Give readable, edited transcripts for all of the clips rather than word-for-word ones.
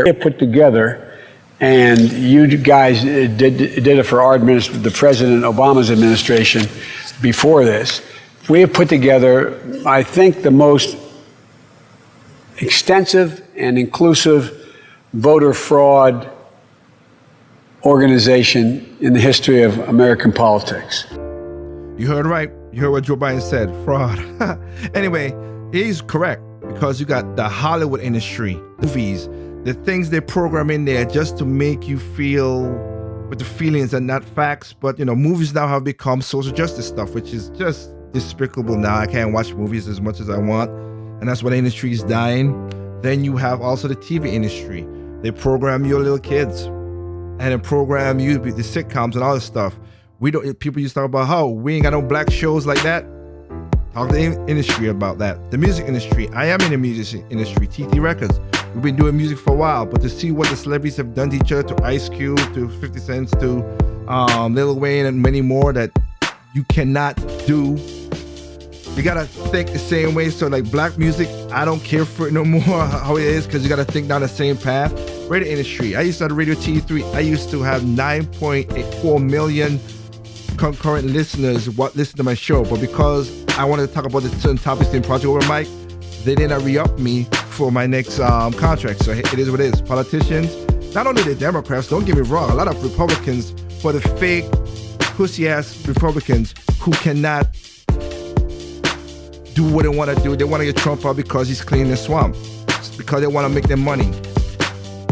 where put together, and you guys did it for our administration, the President Obama's administration before this. We have put together, I think, the most extensive and inclusive voter fraud organization in the history of American politics. You heard right. You heard what Joe Biden said, fraud. Anyway, he's correct, because you got the Hollywood industry, movies, the things they program in there just to make you feel with the feelings and not facts. But, you know, movies now have become social justice stuff, which is just despicable now. I can't watch movies as much as I want, and that's why the industry is dying. Then you have also the TV industry. They program your little kids, and they program you the sitcoms and all this stuff. People used to talk about how we ain't got no black shows like that. Talk to the industry about that. The music industry. I am in the music industry, TT Records. We've been doing music for a while, but to see what the celebrities have done to each other, to Ice Cube, to 50 Cent, to Lil Wayne, and many more that you cannot do. You gotta think the same way. So like black music, I don't care for it no more how it is, because you gotta think down the same path. Radio industry. I used to have Radio T3. I used to have 9.4 million concurrent listeners listen to my show, but because I wanted to talk about the certain topics in Project Over Mike, they didn't re-up me for my next contract. So it is what it is. Politicians, not only the Democrats, don't get me wrong, a lot of Republicans, for the fake pussy-ass Republicans who cannot do what they want to do. They want to get Trump out because he's cleaning the swamp, because they want to make their money.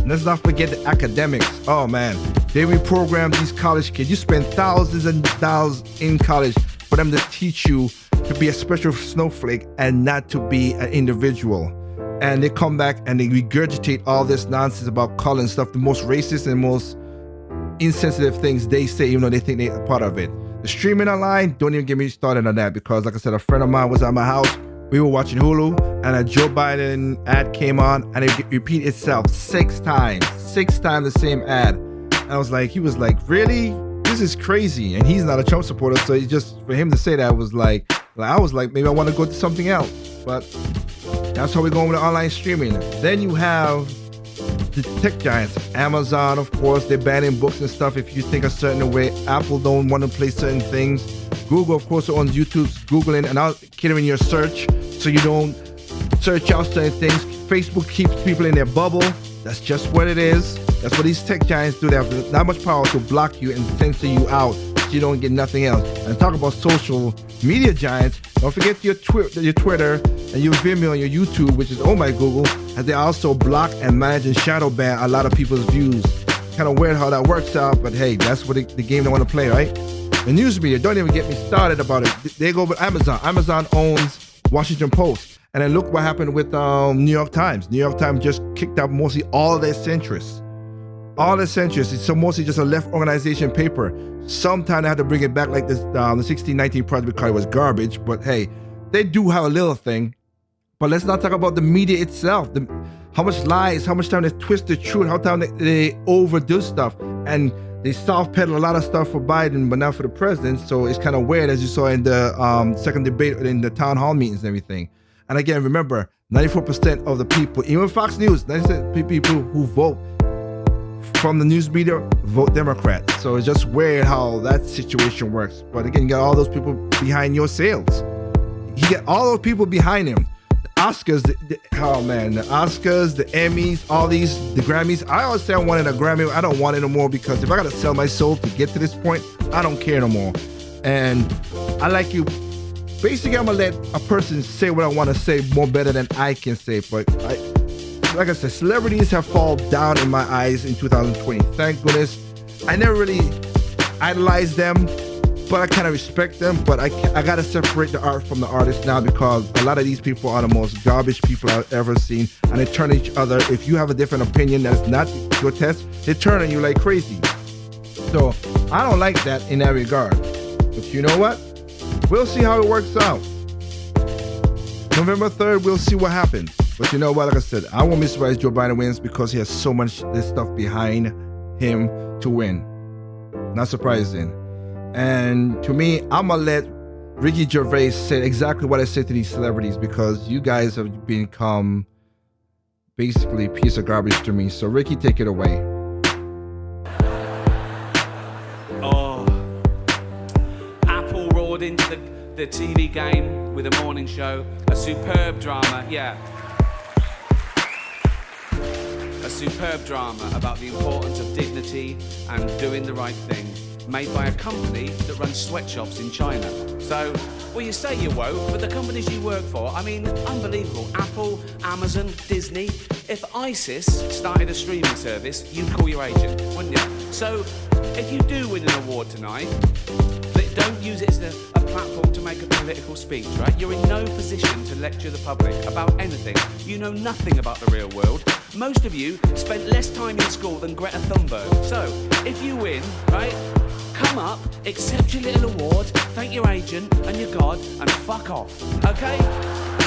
Let's not forget the academics. Oh man, they reprogram these college kids. You spend thousands and thousands in college for them to teach you to be a special snowflake and not to be an individual. And they come back and they regurgitate all this nonsense about color and stuff, the most racist and most insensitive things they say, even though they think they're a part of it. The streaming online, don't even get me started on that, because like I said, a friend of mine was at my house. We were watching Hulu, and a Joe Biden ad came on, and it repeated itself 6 times. 6 times the same ad. And he was like, really? This is crazy. And he's not a Trump supporter, so he just, for him to say that was like I was like, maybe I want to go to something else. But that's how we're going with the online streaming. Then you have the tech giants. Amazon, of course, they're banning books and stuff if you think a certain way. Apple don't want to play certain things. Google, of course, on YouTube's Googling and out catering your search, so you don't search out certain things. Facebook keeps people in their bubble. That's just what it is. That's what these tech giants do. They have not much power to block you and censor you out, so you don't get nothing else. And talk about social media giants. Don't forget your Twitter and your Vimeo and your YouTube, which is owned by Google, as they also block and manage and shadow ban a lot of people's views. Kind of weird how that works out, but hey, that's what the game they want to play, right? The news media, don't even get me started about it. They go with Amazon. Amazon owns Washington Post. And then look what happened with New York Times. New York Times just kicked out mostly all their centrists. All their centrists. It's mostly just a left organization paper. Sometimes they had to bring it back, like this, the 1619 Project, because it was garbage. But hey, they do have a little thing. But let's not talk about the media itself. How much lies, how much time they twist the truth, how time they overdo stuff. And they soft pedal a lot of stuff for Biden, but not for the president. So it's kind of weird, as you saw in the second debate in the town hall meetings and everything. And again, remember, 94% of the people, even Fox News, 90% of people who vote from the news media vote Democrat. So it's just weird how that situation works. But again, you got all those people behind your sales. You get all those people behind him. Oscars, the Oscars, the Emmys, all these, the Grammys. I always say I wanted a Grammy. I don't want it no more, because if I gotta sell my soul to get to this point, I don't care no more. And I like you. Basically, I'm gonna let a person say what I want to say more better than I can say. But like I said, celebrities have fallen down in my eyes in 2020. Thank goodness. I never really idolized them, but I kind of respect them. But I gotta separate the art from the artist now, because a lot of these people are the most garbage people I've ever seen, and they turn on each other. If you have a different opinion that's not your test, they turn on you like crazy. So I don't like that in that regard. But you know what? We'll see how it works out. November 3rd, we'll see what happens. But you know what? Like I said, I won't be surprised Joe Biden wins, because he has so much this stuff behind him to win. Not surprising. And to me, I'm going to let Ricky Gervais say exactly what I said to these celebrities, because you guys have become basically a piece of garbage to me. So Ricky, take it away. Oh, Apple roared into the TV game with a morning show, a superb drama, yeah. A superb drama about the importance of dignity and doing the right thing, made by a company that runs sweatshops in China. So, well, you say you're woke, but the companies you work for, I mean, unbelievable. Apple, Amazon, Disney. If ISIS started a streaming service, you'd call your agent, wouldn't you? So, if you do win an award tonight, don't use it as a platform to make a political speech, right? You're in no position to lecture the public about anything. You know nothing about the real world. Most of you spent less time in school than Greta Thunberg. So, if you win, right, come up, accept your little award, thank your agent and your God, and fuck off, okay?